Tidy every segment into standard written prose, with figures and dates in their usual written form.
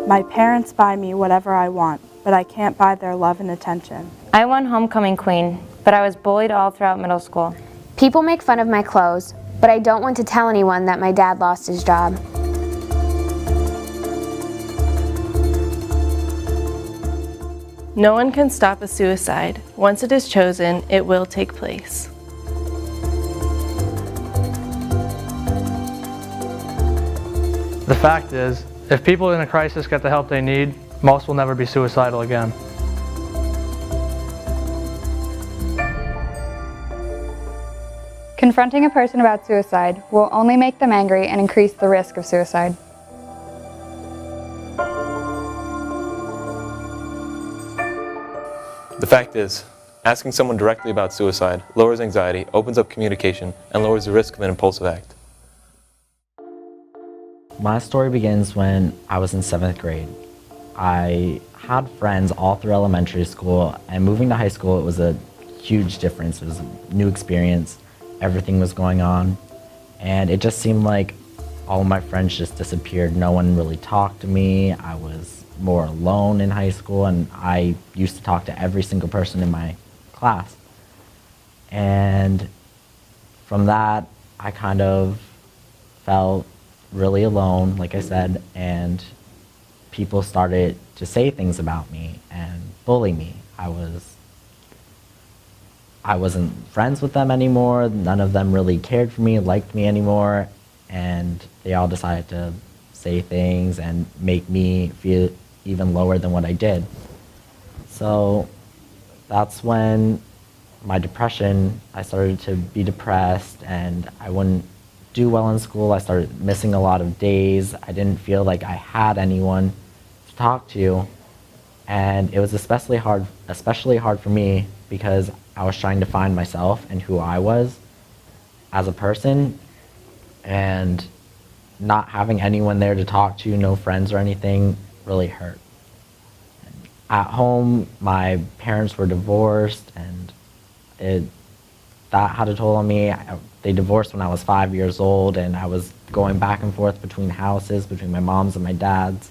My parents buy me whatever I want, but I can't buy their love and attention. I won homecoming queen, but I was bullied all throughout middle school. People make fun of my clothes, but I don't want to tell anyone that my dad lost his job. No one can stop a suicide. Once it is chosen, it will take place. The fact is, if people in a crisis get the help they need, most will never be suicidal again. Confronting a person about suicide will only make them angry and increase the risk of suicide. The fact is, asking someone directly about suicide lowers anxiety, opens up communication, and lowers the risk of an impulsive act. My story begins when I was in 7th grade. I had friends all through elementary school, and moving to high school, it was a huge difference. It was a new experience. Everything was going on, and it just seemed like all of my friends just disappeared. No one really talked to me. I was more alone in high school, and I used to talk to every single person in my class. And from that, I kind of felt really alone, like I said, and people started to say things about me and bully me. I wasn't friends with them anymore. None of them really cared for me, liked me anymore, and they all decided to say things and make me feel even lower than what I did. So that's when my depression, I started to be depressed, and I wouldn't do well in school. I started missing a lot of days. I didn't feel like I had anyone to talk to, and it was especially hard for me because I was trying to find myself and who I was as a person, and not having anyone there to talk to, no friends or anything, really hurt. At home, my parents were divorced, and that had a toll on me. They divorced when I was 5 years old, and I was going back and forth between houses, between my mom's and my dad's,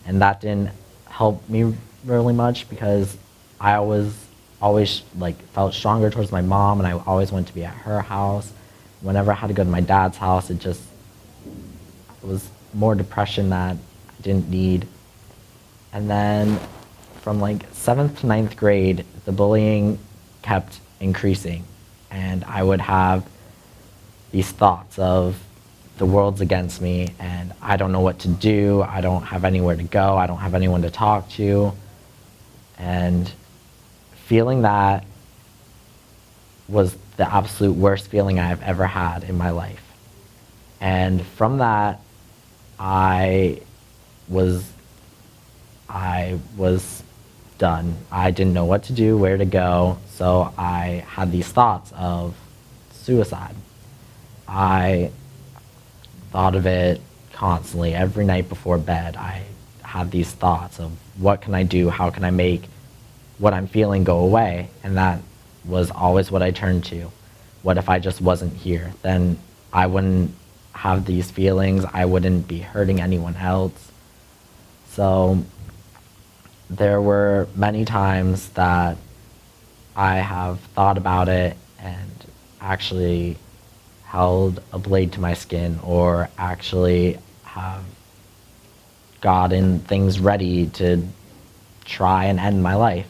and that didn't help me really much because I always felt stronger towards my mom, and I always wanted to be at her house. Whenever I had to go to my dad's house, it was more depression that I didn't need. And then from 7th to 9th grade, the bullying kept increasing, and I would have these thoughts of the world's against me and I don't know what to do, I don't have anywhere to go, I don't have anyone to talk to, and feeling that was the absolute worst feeling I've ever had in my life. And from that, I was done. I didn't know what to do, where to go, so I had these thoughts of suicide. I thought of it constantly. Every night before bed, I had these thoughts of what can I do, how can I make what I'm feeling go away, and that was always what I turned to. What if I just wasn't here? Then I wouldn't have these feelings, I wouldn't be hurting anyone else. So there were many times that I have thought about it and actually held a blade to my skin, or actually have gotten things ready to try and end my life.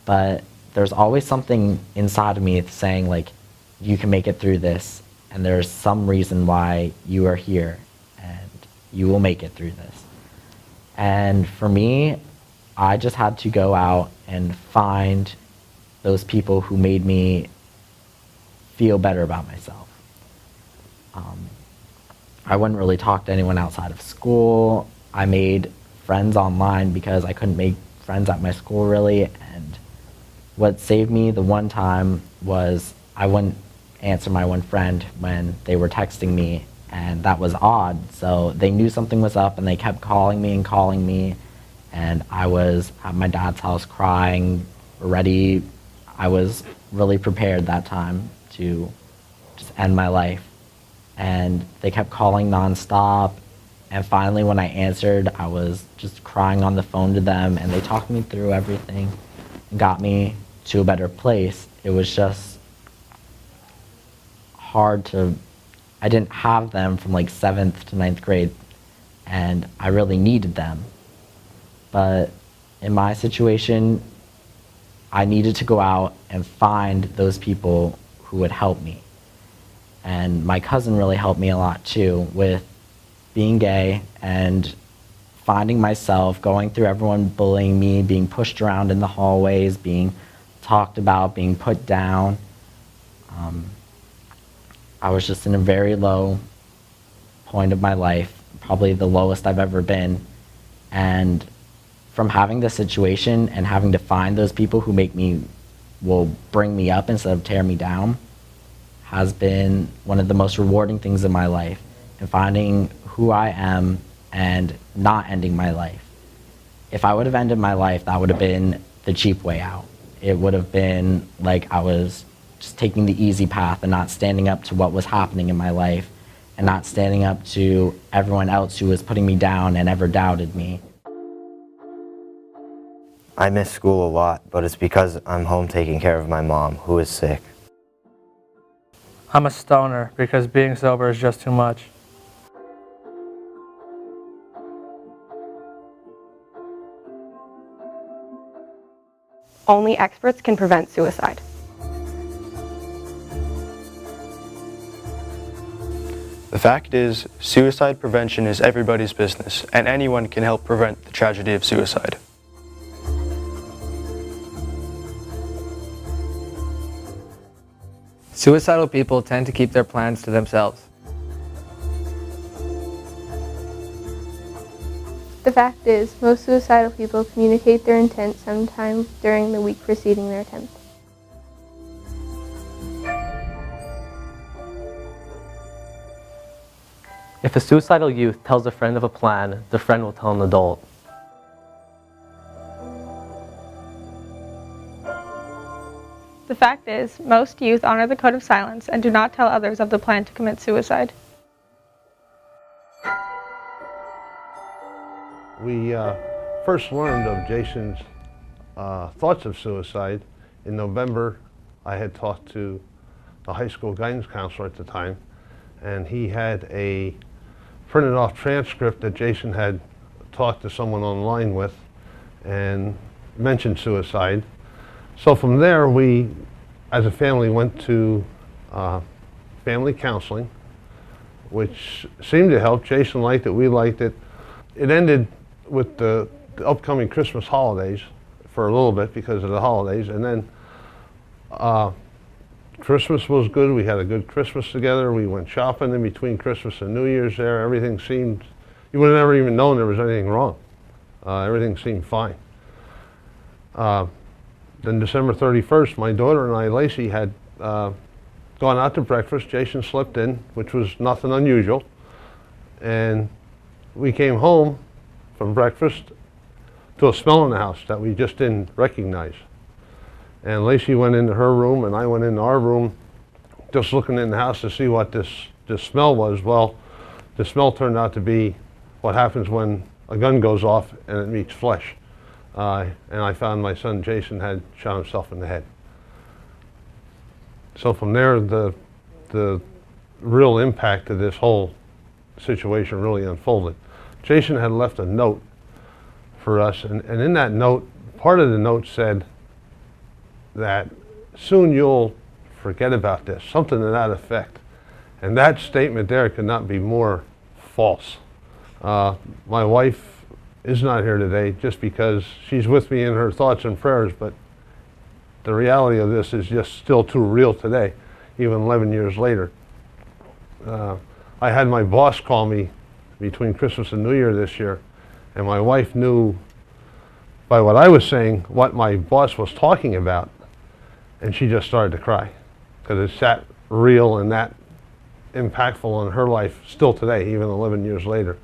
But there's always something inside of me saying, you can make it through this, and there's some reason why you are here, and you will make it through this. And for me, I just had to go out and find those people who made me feel better about myself. I wouldn't really talk to anyone outside of school. I made friends online because I couldn't make friends at my school really, and what saved me the one time was I wouldn't answer my one friend when they were texting me, and that was odd. So they knew something was up and they kept calling me, and I was at my dad's house crying, ready. I was really prepared that time to just end my life. And they kept calling nonstop, And finally, when I answered, I was just crying on the phone to them, and they talked me through everything and got me to a better place. It was just hard to, I didn't have them from like 7th to 9th grade, and I really needed them. But in my situation, I needed to go out and find those people who would help me. And my cousin really helped me a lot too with being gay and finding myself, going through everyone bullying me, being pushed around in the hallways, being talked about, being put down. I was just in a very low point of my life, probably the lowest I've ever been. And from having this situation and having to find those people who will bring me up instead of tear me down, has been one of the most rewarding things in my life. And finding who I am and not ending my life. If I would have ended my life, that would have been the cheap way out. It would have been like I was just taking the easy path and not standing up to what was happening in my life and not standing up to everyone else who was putting me down and ever doubted me. I miss school a lot, but it's because I'm home taking care of my mom, who is sick. I'm a stoner because being sober is just too much. Only experts can prevent suicide. The fact is, suicide prevention is everybody's business, and anyone can help prevent the tragedy of suicide. Suicidal people tend to keep their plans to themselves. The fact is, most suicidal people communicate their intent sometime during the week preceding their attempt. If a suicidal youth tells a friend of a plan, the friend will tell an adult. The fact is, most youth honor the code of silence and do not tell others of the plan to commit suicide. We first learned of Jason's thoughts of suicide in November. I had talked to the high school guidance counselor at the time, and he had a printed off transcript that Jason had talked to someone online with and mentioned suicide. So from there, we, as a family, went to family counseling, which seemed to help. Jason liked it, we liked it. It ended with the upcoming Christmas holidays for a little bit because of the holidays, and then Christmas was good. We had a good Christmas together. We went shopping in between Christmas and New Year's there. Everything seemed, you would have never even known there was anything wrong. Everything seemed fine. Then December 31st, my daughter and I, Lacey, had gone out to breakfast. Jason slept in, which was nothing unusual. And we came home from breakfast to a smell in the house that we just didn't recognize. And Lacey went into her room and I went into our room just looking in the house to see what this smell was. Well, the smell turned out to be what happens when a gun goes off and it meets flesh. And I found my son Jason had shot himself in the head. So from there, the real impact of this whole situation really unfolded. Jason had left a note for us, and in that note, part of the note said that soon you'll forget about this, something to that effect. And that statement there could not be more false. My wife is not here today just because she's with me in her thoughts and prayers, but the reality of this is just still too real today, even 11 years later. I had my boss call me between Christmas and New Year this year, and my wife knew by what I was saying what my boss was talking about, and she just started to cry because it's that real and that impactful in her life still today, even 11 years later.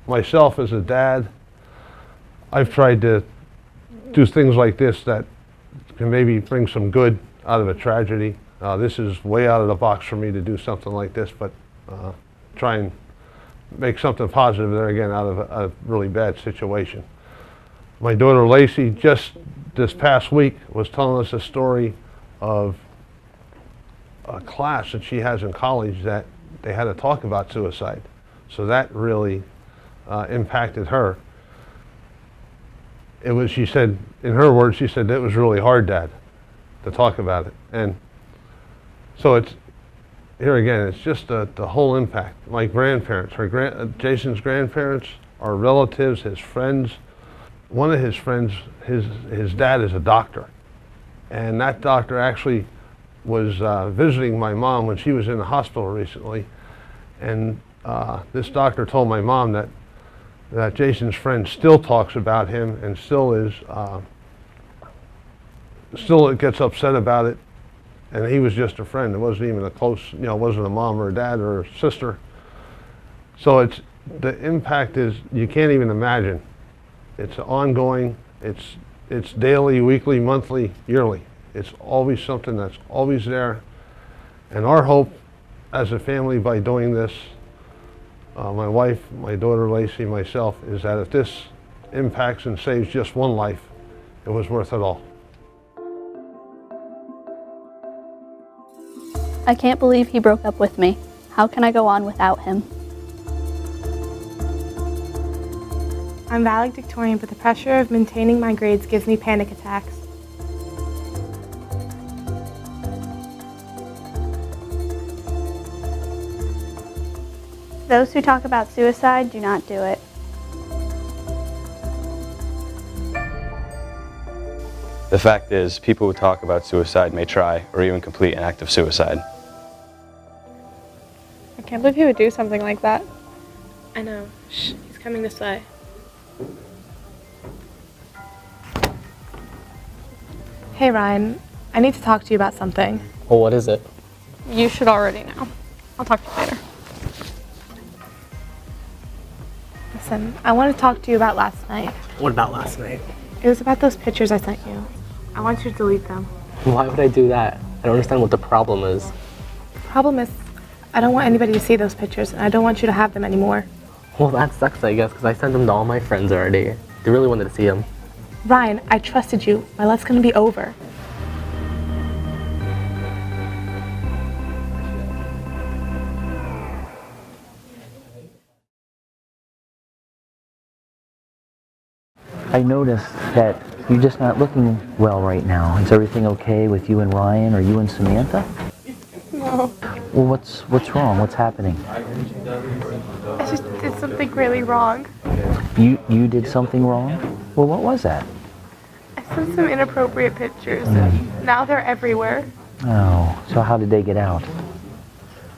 Myself as a dad, I've tried to do things like this that can maybe bring some good out of a tragedy. This is way out of the box for me to do something like this, but try and make something positive there again out of a really bad situation. My daughter Lacey just this past week was telling us a story of a class that she has in college that they had to talk about suicide. So that really impacted her. It was, she said, in her words, she said, it was really hard, Dad, to talk about it. And so it's, here again, it's just the whole impact. My grandparents, Jason's grandparents, our relatives, his friends. One of his friends, his dad is a doctor. And that doctor actually was visiting my mom when she was in the hospital recently. And this doctor told my mom that Jason's friend still talks about him and still gets upset about it. And he was just a friend. It wasn't even a close, it wasn't a mom or a dad or a sister. So the impact is, you can't even imagine. It's ongoing, it's daily, weekly, monthly, yearly. It's always something that's always there. And our hope as a family by doing this, my wife, my daughter Lacey, myself, is that if this impacts and saves just one life, it was worth it all. I can't believe he broke up with me. How can I go on without him? I'm valedictorian, but the pressure of maintaining my grades gives me panic attacks. Those who talk about suicide do not do it. The fact is, people who talk about suicide may try or even complete an act of suicide. I can't believe he would do something like that. I know. Shh, he's coming this way. Hey Ryan, I need to talk to you about something. Well, what is it? You should already know. I'll talk to you later. Listen, I want to talk to you about last night. What about last night? It was about those pictures I sent you. I want you to delete them. Why would I do that? I don't understand what the problem is. The problem is, I don't want anybody to see those pictures, and I don't want you to have them anymore. Well, that sucks, I guess, because I sent them to all my friends already. They really wanted to see them. Ryan, I trusted you. My life's gonna be over. I noticed that you're just not looking well right now. Is everything okay with you and Ryan or you and Samantha? No. Well, what's wrong? What's happening? I just did something really wrong. You did something wrong? Well, what was that? I sent some inappropriate pictures, and now they're everywhere. Oh, so how did they get out?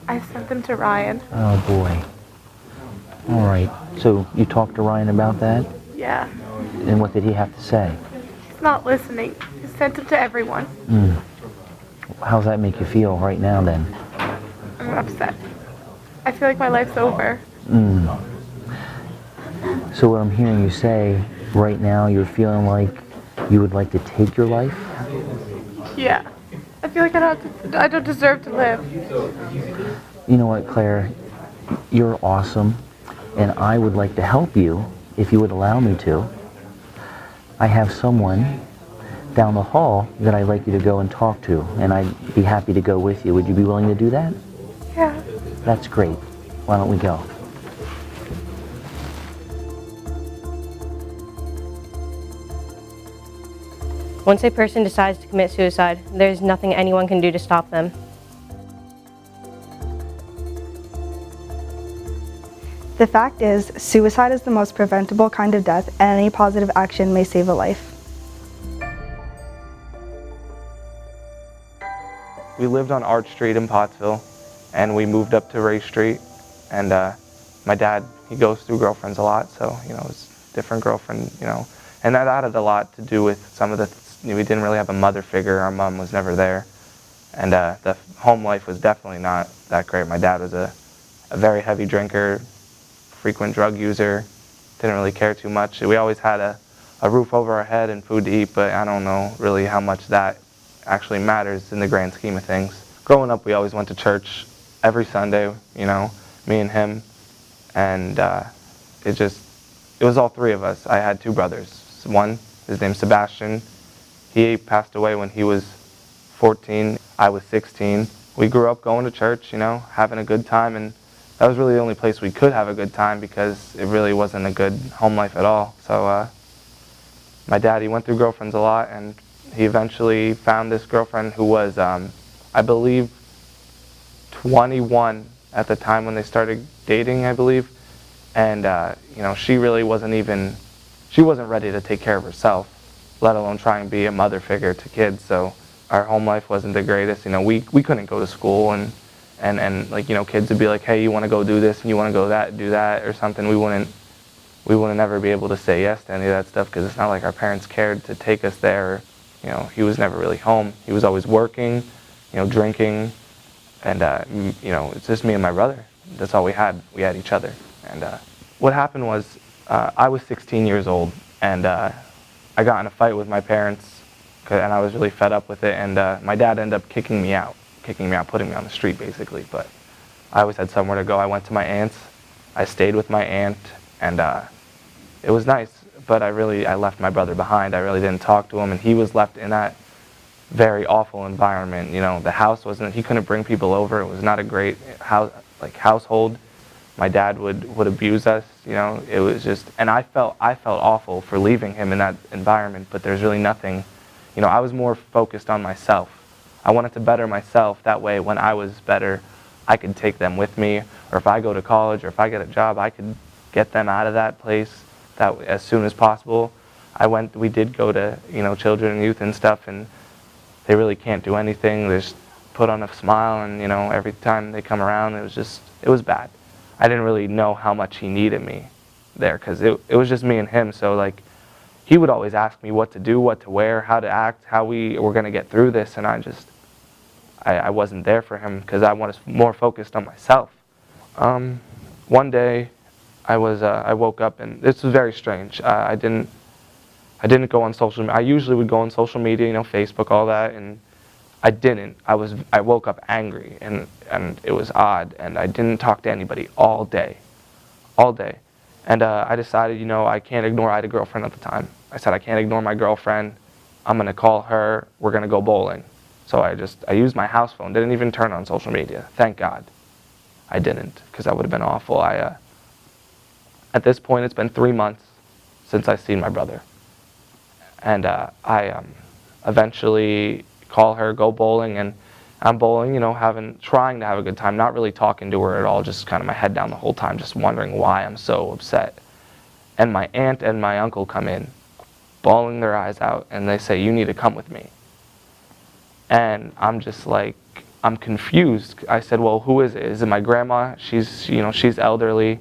I sent them to Ryan. Oh, boy. All right. So you talked to Ryan about that? Yeah. And what did he have to say? He's not listening. He sent them to everyone. How's that make you feel right now, then? I'm upset. I feel like my life's over. So what I'm hearing you say right now, you're feeling like you would like to take your life? Yeah. I feel like I don't deserve to live. You know what, Claire? You're awesome, and I would like to help you if you would allow me to. I have someone down the hall that I'd like you to go and talk to, and I'd be happy to go with you. Would you be willing to do that? Yeah. That's great. Why don't we go? Once a person decides to commit suicide, there's nothing anyone can do to stop them. The fact is, suicide is the most preventable kind of death, and any positive action may save a life. We lived on Arch Street in Pottsville, and we moved up to Ray Street. And my dad, he goes through girlfriends a lot, so it's different girlfriend, and that added a lot to do with some of the. We didn't really have a mother figure. Our mom was never there, and the home life was definitely not that great. My dad was a very heavy drinker, frequent drug user, didn't really care too much. We always had a roof over our head and food to eat, but I don't know really how much that actually matters in the grand scheme of things. Growing up, we always went to church every Sunday, me and him, and it was all three of us. I had two brothers. One, his name's Sebastian. He passed away when he was 14. I was 16. We grew up going to church, you know, having a good time, and that was really the only place we could have a good time because it really wasn't a good home life at all. So my dad, he went through girlfriends a lot, and he eventually found this girlfriend who was, I believe, 21 at the time when they started dating, I believe. And, you know, she really wasn't ready to take care of herself, let alone try and be a mother figure to kids. So our home life wasn't the greatest. You know, we couldn't go to school, and like, you know, kids would be like, hey, you want to go do this and you want to go do that or something. We wouldn't ever be able to say yes to any of that stuff because it's not like our parents cared to take us there. You know, he was never really home. He was always working, you know, drinking, and, you know, it's just me and my brother. That's all we had. We had each other. And what happened was I was 16 years old, and I got in a fight with my parents, and I was really fed up with it, and my dad ended up kicking me out, putting me on the street basically. But I always had somewhere to go. I went to my aunt's. I stayed with my aunt, and it was nice, but I left my brother behind. I really didn't talk to him, and he was left in that very awful environment. You know, the house he couldn't bring people over. It was not a great household. My dad would abuse us, you know. It was just, and I felt awful for leaving him in that environment, but there's really nothing, you know, I was more focused on myself. I wanted to better myself. That way, when I was better, I could take them with me, or if I go to college, or if I get a job, I could get them out of that place as soon as possible. We did go to, you know, children and youth and stuff, and they really can't do anything. They just put on a smile, and, you know, every time they come around, it was bad. I didn't really know how much he needed me there because it was just me and him. So, like, he would always ask me what to do, what to wear, how to act, how we were going to get through this, and I wasn't there for him because I was more focused on myself. One day, I woke up, and this was very strange. I didn't go on social media. I usually would go on social media, you know, Facebook, all that, and I didn't. I woke up angry, and it was odd, and I didn't talk to anybody all day. And I decided, you know, I had a girlfriend at the time. I said, I can't ignore my girlfriend. I'm going to call her. We're going to go bowling. So I used my house phone. Didn't even turn on social media. Thank God I didn't, because that would have been awful. At this point, it's been 3 months since I've seen my brother. And I eventually call her, go bowling, and I'm bowling, you know, trying to have a good time, not really talking to her at all, just kind of my head down the whole time, just wondering why I'm so upset. And my aunt and my uncle come in, bawling their eyes out, and they say, you need to come with me. And I'm just like, I'm confused. I said, well, who is it? Is it my grandma? She's elderly,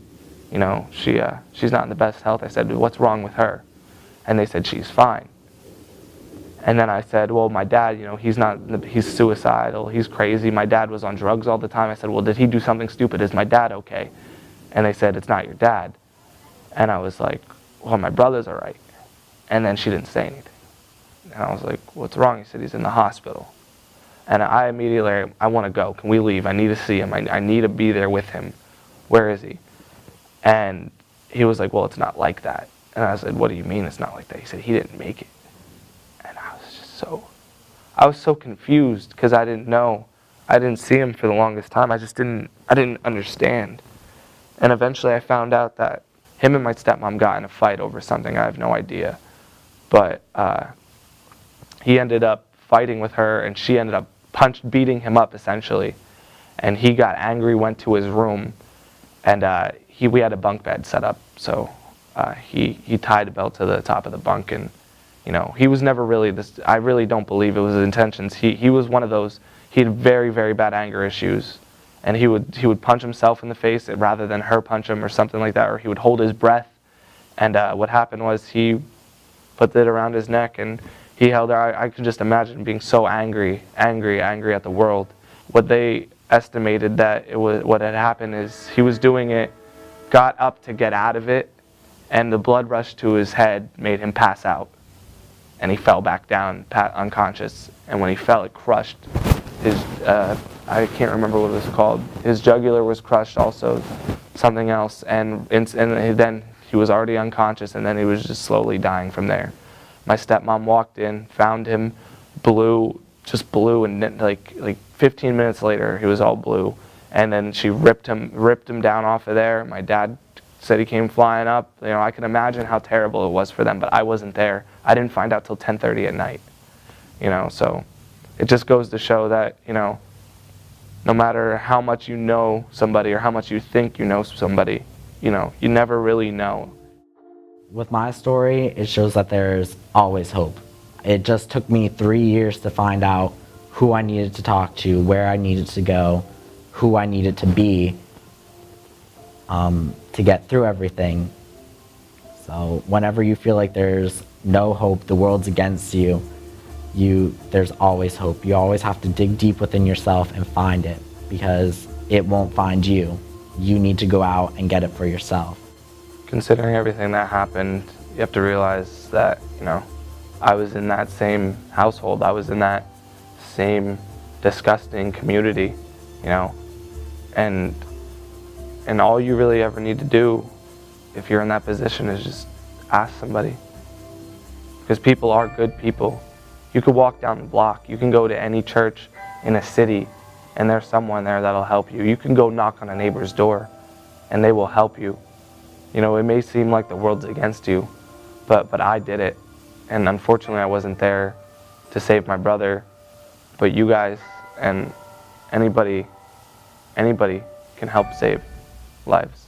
you know, she's not in the best health. I said, what's wrong with her? And they said, she's fine. And then I said, well, my dad, you know, he's suicidal, he's crazy. My dad was on drugs all the time. I said, well, did he do something stupid? Is my dad okay? And they said, it's not your dad. And I was like, well, my brother's all right. And then she didn't say anything. And I was like, what's wrong? He said, he's in the hospital. And I immediately, I want to go. Can we leave? I need to see him. I need to be there with him. Where is he? And he was like, well, it's not like that. And I said, what do you mean it's not like that? He said, he didn't make it. And I was so confused because I didn't know. I didn't see him for the longest time. I didn't understand. And eventually I found out that him and my stepmom got in a fight over something. I have no idea. But he ended up fighting with her, and she ended up beating him up essentially. And he got angry, went to his room, and we had a bunk bed set up. So he tied a belt to the top of the bunk, and you know, he was never really this. I really don't believe it was his intentions. He was one of those. He had very, very bad anger issues, and he would punch himself in the face rather than her punch him or something like that, or he would hold his breath. And what happened was he put it around his neck, and he held her. I could just imagine being so angry at the world. What they estimated what had happened is he was doing it, got up to get out of it, and the blood rush to his head made him pass out. And he fell back down, unconscious. And when he fell, it crushed his, I can't remember what it was called. His jugular was crushed also. something else, and then he was already unconscious, and then he was just slowly dying from there. My stepmom walked in, found him, just blue, and like 15 minutes later, he was all blue. And then she ripped him down off of there. My dad said he came flying up. You know, I can imagine how terrible it was for them, but I wasn't there. I didn't find out till 10:30 at night. You know, so it just goes to show that, you know, no matter how much you know somebody or how much you think you know somebody, you know, you never really know. With my story, it shows that there's always hope. It just took me 3 years to find out who I needed to talk to, where I needed to go, who I needed to be to get through everything. So whenever you feel like there's no hope, the world's against you, there's always hope. You always have to dig deep within yourself and find it, because it won't find you. You need to go out and get it for yourself. Considering everything that happened, you have to realize that, you know, I was in that same household. I was in that same disgusting community, you know, and all you really ever need to do if you're in that position is just ask somebody, because people are good people. You could walk down the block, you can go to any church in a city, and there's someone there that'll help you. You can go knock on a neighbor's door and they will help you. You know, it may seem like the world's against you, but I did it, and unfortunately I wasn't there to save my brother, but you guys and anybody can help save lives.